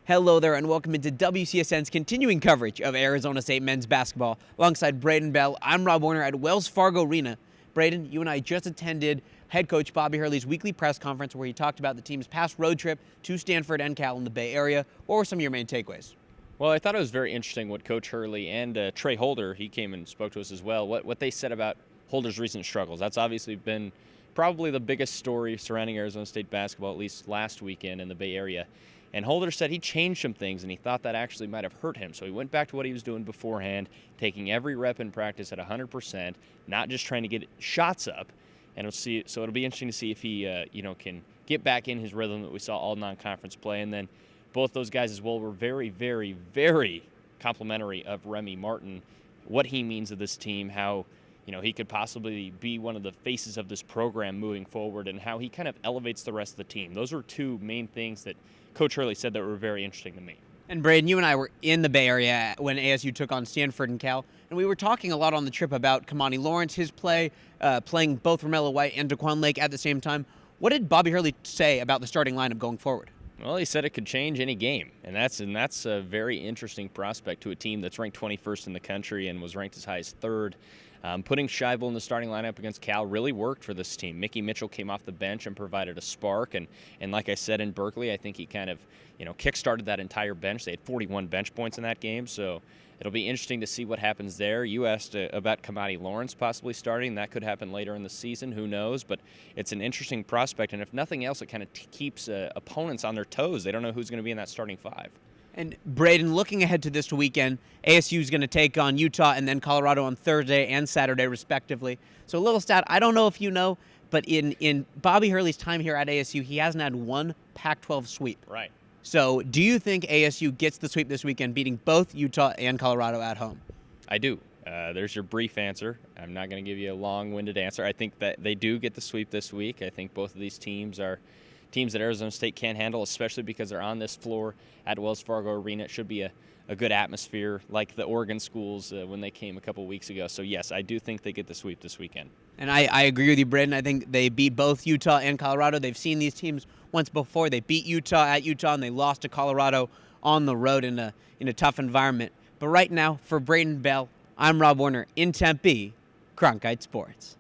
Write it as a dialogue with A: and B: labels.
A: Hello there, and welcome into WCSN's continuing coverage of Arizona State men's basketball. Alongside Braiden Bell, I'm Rob Werner at Wells Fargo Arena. Braiden, you and I just attended head coach Bobby Hurley's weekly press conference where he talked about the team's past road trip to Stanford and Cal in the Bay Area. What were some of your main takeaways?
B: Well, I thought it was very interesting what Coach Hurley and Trey Holder, he came and spoke to us as well, what they said about Holder's recent struggles. That's obviously been probably the biggest story surrounding Arizona State basketball, at least last weekend in the Bay Area. And Holder said he changed some things, and he thought that actually might have hurt him. So he went back to what he was doing beforehand, taking every rep in practice at 100%, not just trying to get shots up. And it'll be interesting to see if he can get back in his rhythm that we saw all non-conference play. And then both those guys as well were very, very, very complimentary of Remy Martin, what he means to this team, how he could possibly be one of the faces of this program moving forward, and how he kind of elevates the rest of the team. Those are two main things that Coach Hurley said that were very interesting to me.
A: And Braiden, you and I were in the Bay Area when ASU took on Stanford and Cal, and we were talking a lot on the trip about Kamani Lawrence, his play, playing both Romello White and Daquan Lake at the same time. What did Bobby Hurley say about the starting lineup going forward?
B: Well, he said it could change any game, and that's a very interesting prospect to a team that's ranked 21st in the country and was ranked as high as 3rd. Putting Scheibel in the starting lineup against Cal really worked for this team. Mickey Mitchell came off the bench and provided a spark, and like I said in Berkeley, I think he kind of kick-started that entire bench. They had 41 bench points in that game, so it'll be interesting to see what happens there. You asked about Kamani Lawrence possibly starting. That could happen later in the season. Who knows? But it's an interesting prospect, and if nothing else, it kind of keeps opponents on their toes. They don't know who's going to be in that starting five.
A: And Braiden, looking ahead to this weekend, ASU is going to take on Utah and then Colorado on Thursday and Saturday, respectively. So a little stat, I don't know if you know, but in Bobby Hurley's time here at ASU, he hasn't had one Pac-12 sweep.
B: Right.
A: So do you think ASU gets the sweep this weekend, beating both Utah and Colorado at home?
B: I do. There's your brief answer. I'm not going to give you a long-winded answer. I think that they do get the sweep this week. I think both of these teams are teams that Arizona State can't handle, especially because they're on this floor at Wells Fargo Arena. It should be a good atmosphere like the Oregon schools when they came a couple weeks ago. So, yes, I do think they get the sweep this weekend.
A: And I agree with you, Braiden. I think they beat both Utah and Colorado. They've seen these teams once before. They beat Utah at Utah, and they lost to Colorado on the road in a tough environment. But right now, for Braiden Bell, I'm Rob Werner in Tempe, Cronkite Sports.